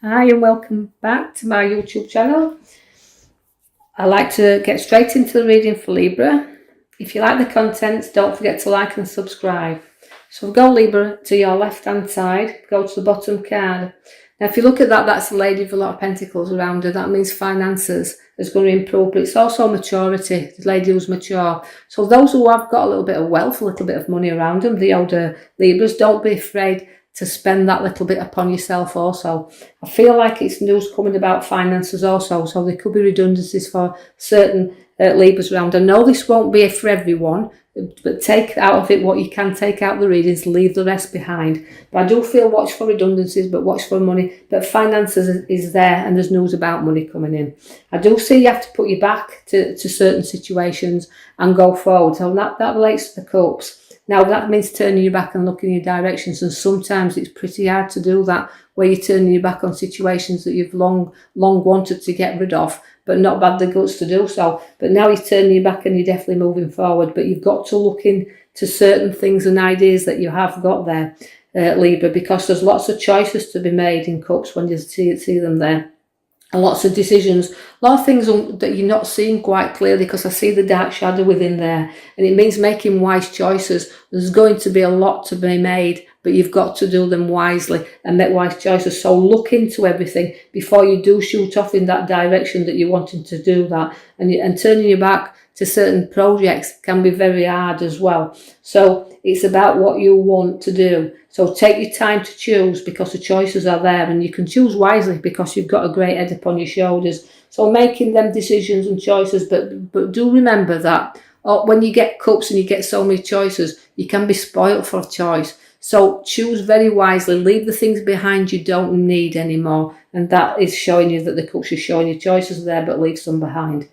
Hi and welcome back to my YouTube channel. I like to get straight into the reading for Libra. If you like the contents, don't forget to like and subscribe. So go Libra to your left hand side, go to the bottom card. Now if you look at that, that's a lady with a lot of pentacles around her. That means finances is going to improve, but it's also maturity, the lady who's mature. So those who have got a little bit of wealth, a little bit of money around them, the older Libras, don't be afraid to spend that little bit upon yourself also. I feel like it's news coming about finances also, so there could be redundancies for certain Libras around. I know this won't be for everyone, but take out of it what you can take out the readings, leave the rest behind. But I do feel watch for redundancies, but watch for money. But finances is there, and there's news about money coming in. I do see you have to put your back to certain situations and go forward. So that relates to the cups. Now that means turning your back and looking in your directions, and sometimes it's pretty hard to do that, where you're turning your back on situations that you've long wanted to get rid of, but not had the guts to do so. But now you're turning your back and you're definitely moving forward, but you've got to look into certain things and ideas that you have got there, Libra, because there's lots of choices to be made in cups when you see them there. And lots of decisions, a lot of things that you're not seeing quite clearly, because I see the dark shadow within there, and it means making wise choices. There's going to be a lot to be made, but you've got to do them wisely and make wise choices. So look into everything before you do shoot off in that direction that you're wanting to do that, and turning your back to certain projects can be very hard as well. So it's about what you want to do. So take your time to choose, because the choices are there, and you can choose wisely because you've got a great head upon your shoulders. So making them decisions and choices, but do remember that when you get cups and you get so many choices, you can be spoilt for choice. So choose very wisely, leave the things behind you don't need anymore, and that is showing you that the cups are showing you choices there, but leave some behind.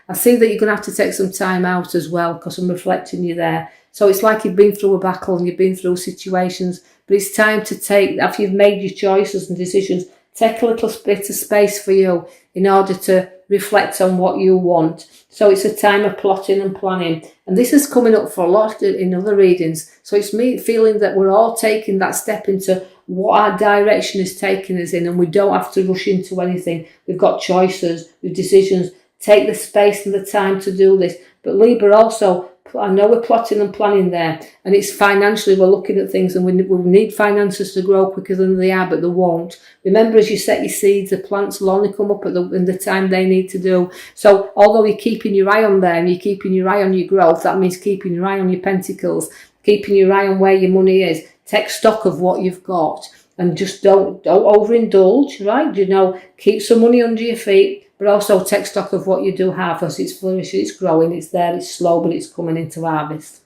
I see that you're going to have to take some time out as well, because I'm reflecting you there. So it's like you've been through a battle and you've been through situations, but it's time to take, after you've made your choices and decisions, take a little bit of space for you in order to reflect on what you want. So it's a time of plotting and planning. And this is coming up for a lot in other readings. So it's me feeling that we're all taking that step into what our direction is taking us in, and we don't have to rush into anything. We've got choices, we've decisions. Take the space and the time to do this. But Libra also, I know we're plotting and planning there, and it's financially, we're looking at things, and we need finances to grow quicker than they are, but they won't. Remember, as you set your seeds, the plants will only come up in the time they need to do. So although you're keeping your eye on them, you're keeping your eye on your growth, that means keeping your eye on your pentacles, keeping your eye on where your money is. Take stock of what you've got, and just don't overindulge, right? Keep some money under your feet, but also take stock of what you do have, as it's flourishing, it's growing, it's there, it's slow, but it's coming into harvest.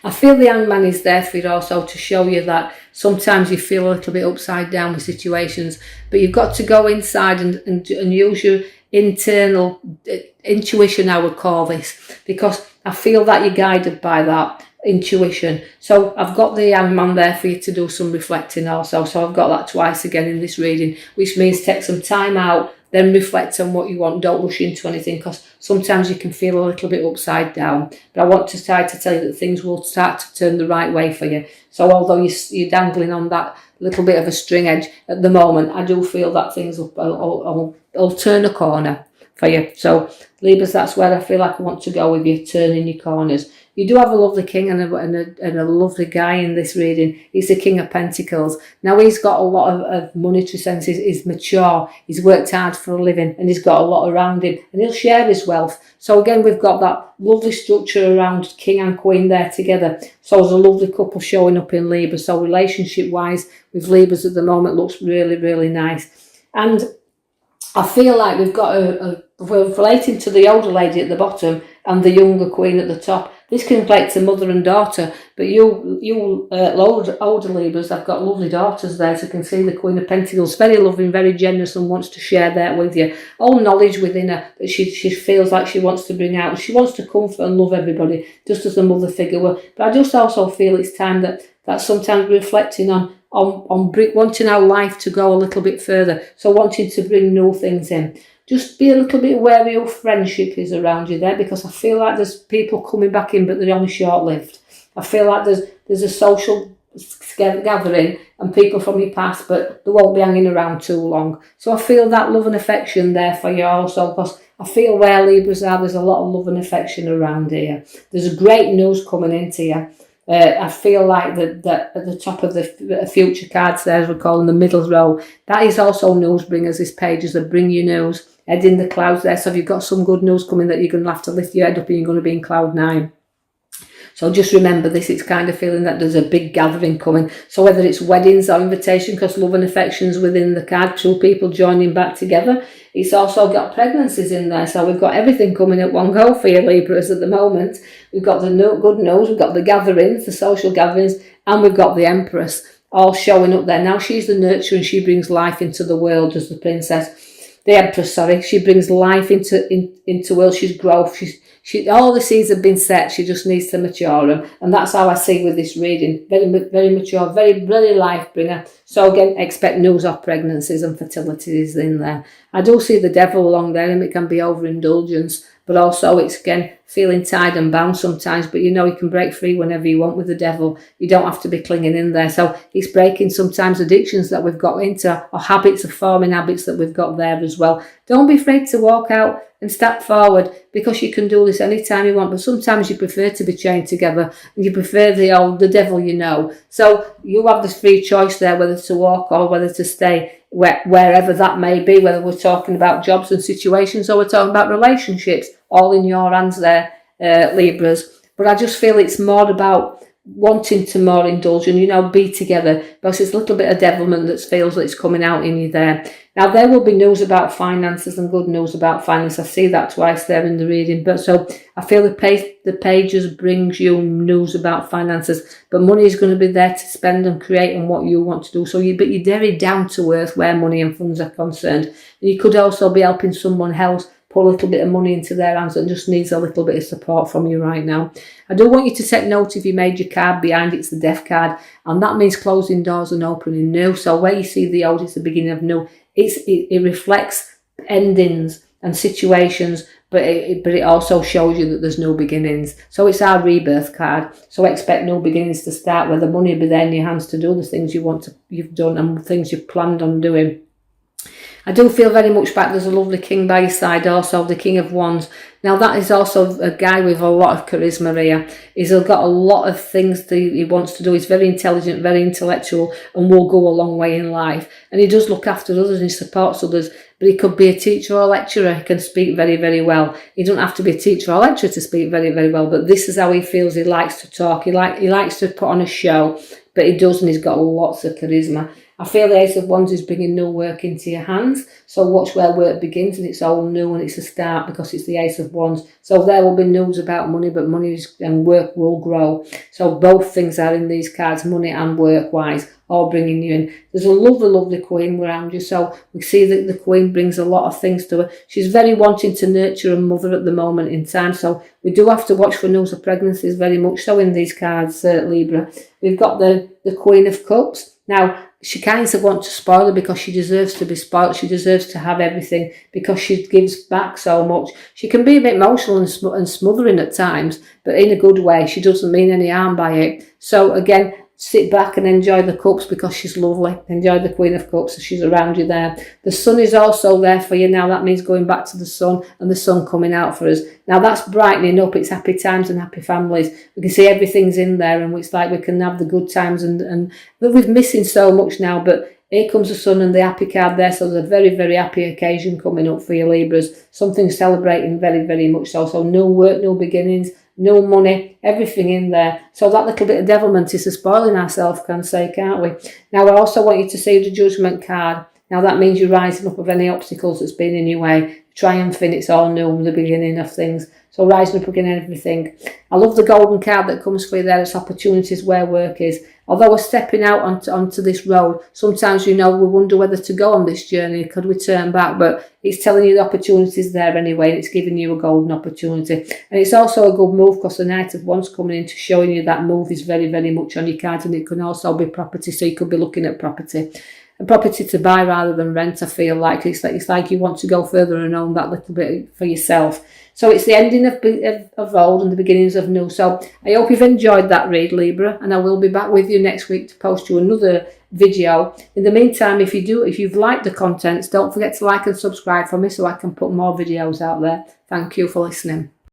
I feel the hangman is there for you also, to show you that sometimes you feel a little bit upside down with situations, but you've got to go inside and use your internal intuition, I would call this, because I feel that you're guided by that intuition. So I've got the hangman there for you to do some reflecting also. So I've got that twice again in this reading, which means take some time out, then reflect on what you want. Don't rush into anything, because sometimes you can feel a little bit upside down. But I want to try to tell you that things will start to turn the right way for you. So although you're dangling on that little bit of a string edge at the moment, I do feel that things will turn a corner for you. So Libras, that's where I feel like I want to go with you, turning your corners. You do have a lovely king and a lovely guy in this reading. He's the King of Pentacles. Now he's got a lot of monetary sense. He's mature. He's worked hard for a living, and he's got a lot around him, and he'll share his wealth. So again, we've got that lovely structure around King and Queen there together. So there's a lovely couple showing up in Libra. So relationship wise with Libras at the moment looks really, really nice. And I feel like we've got we're relating to the older lady at the bottom and the younger queen at the top. This can relate to mother and daughter, but you older Libras, I've got lovely daughters there, so you can see the Queen of Pentacles, very loving, very generous, and wants to share that with you. All knowledge within her that she feels like she wants to bring out. She wants to comfort and love everybody, just as a mother figure will. But I just also feel it's time that sometimes reflecting on wanting our life to go a little bit further, so wanting to bring new things in. Just be a little bit wary of friendship is around you there, because I feel like there's people coming back in, but they're only short-lived. I feel like there's a social gathering and people from your past, but they won't be hanging around too long. So I feel that love and affection there for you also, because I feel where Libras are, there's a lot of love and affection around here. There's a great news coming into you. I feel like that at the top of the future cards there, as we call in the middle row, that is also news bringers. This page is a bring you news, head in the clouds there. So if you've got some good news coming, that you're going to have to lift your head up and you're going to be in cloud 9. So just remember this, it's kind of feeling that there's a big gathering coming. So whether it's weddings or invitation, because love and affection's within the card, 2 people joining back together. It's also got pregnancies in there. So we've got everything coming at one go for you Libras at the moment. We've got the good news, we've got the gatherings, the social gatherings, and we've got the Empress all showing up there. Now she's the nurturer and she brings life into the world as the princess. The Empress, sorry, she brings life into world. She's growth. All the seeds have been set. She just needs to mature them, and that's how I see with this reading. Very, very mature, very, very life bringer. So again, expect news of pregnancies and fertilities in there. I do see the devil along there, and it can be overindulgence, but also it's again feeling tied and bound sometimes. But you know, you can break free whenever you want with the devil. You don't have to be clinging in there. So it's breaking sometimes addictions that we've got into, or habits of forming habits that we've got there as well. Don't be afraid to walk out and step forward, because you can do this anytime you want, but sometimes you prefer to be chained together and you prefer the devil you know. So you have this free choice there, whether to walk or whether to stay wherever that may be, whether we're talking about jobs and situations or we're talking about relationships, all in your hands there, Libras. But I just feel it's more about wanting to more indulge and, you know, be together, because it's a little bit of devilment that feels that it's coming out in you there. Now, there will be news about finances and good news about finance. I see that twice there in the reading. But so I feel the pages brings you news about finances, but money is going to be there to spend and create and what you want to do. So but you're very down to earth where money and funds are concerned. And you could also be helping someone else put a little bit of money into their hands and just needs a little bit of support from you right now. I do want you to take note, if you made your card behind, it's the Death card, and that means closing doors and opening new. So where you see the old, it's the beginning of new. It reflects endings and situations, but it also shows you that there's no beginnings. So it's our rebirth card. So expect new beginnings to start, where the money will be there in your hands to do the things you've done and things you've planned on doing. I do feel very much back, there's a lovely king by your side also, the King of Wands. Now that is also a guy with a lot of charisma here. He's got a lot of things that he wants to do. He's very intelligent, very intellectual, and will go a long way in life. And he does look after others and he supports others. But he could be a teacher or a lecturer. He can speak very, very well. He doesn't have to be a teacher or a lecturer to speak very, very well. But this is how he feels. He likes to talk. He likes to put on a show. But he does, and he's got lots of charisma. I feel the Ace of Wands is bringing new work into your hands. So watch where work begins, and it's all new and it's a start, because it's the Ace of Wands. So there will be news about money, but money and work will grow. So both things are in these cards, money and work-wise, all bringing you in. There's a lovely, lovely Queen around you. So we see that the Queen brings a lot of things to her. She's very wanting to nurture a mother at the moment in time. So we do have to watch for news of pregnancies very much so in these cards, Libra. We've got the Queen of Cups. Now, she kind of wants to spoil her, because she deserves to be spoiled. She deserves to have everything, because she gives back so much. She can be a bit emotional and smothering at times, but in a good way. She doesn't mean any harm by it. So again, sit back and enjoy the cups, because she's lovely. Enjoy the Queen of Cups, she's around you there. The sun is also there for you now. That means going back to the sun and the sun coming out for us. Now that's brightening up. It's happy times and happy families. We can see everything's in there, and it's like we can have the good times and we're missing so much now, but here comes the sun and the happy card there. So there's a very, very happy occasion coming up for you, Libras. Something celebrating very, very much so. So new work, new beginnings, no money, everything in there. So that little bit of devilment is spoiling ourselves, can say, can't we? Now, I also want you to see the Judgment card. Now, that means you're rising up of any obstacles that's been in your way. Triumphing, it's all new, the beginning of things. So rising up again, everything. I love the golden card that comes for you there. It's opportunities where work is. Although we're stepping out onto this road, sometimes, you know, we wonder whether to go on this journey. Could we turn back? But it's telling you the opportunities there anyway, and it's giving you a golden opportunity. And it's also a good move, because the Knight of Wands coming into showing you that move is very, very much on your cards, and it can also be property, so you could be looking at property. a property to buy rather than rent. I feel like it's like you want to go further and own that little bit for yourself. So it's the ending of old and the beginnings of new. So I hope you've enjoyed that read, Libra, and I will be back with you next week to post you another video. In the meantime, if you've liked the contents, don't forget to like and subscribe for me so I can put more videos out there. Thank you for listening.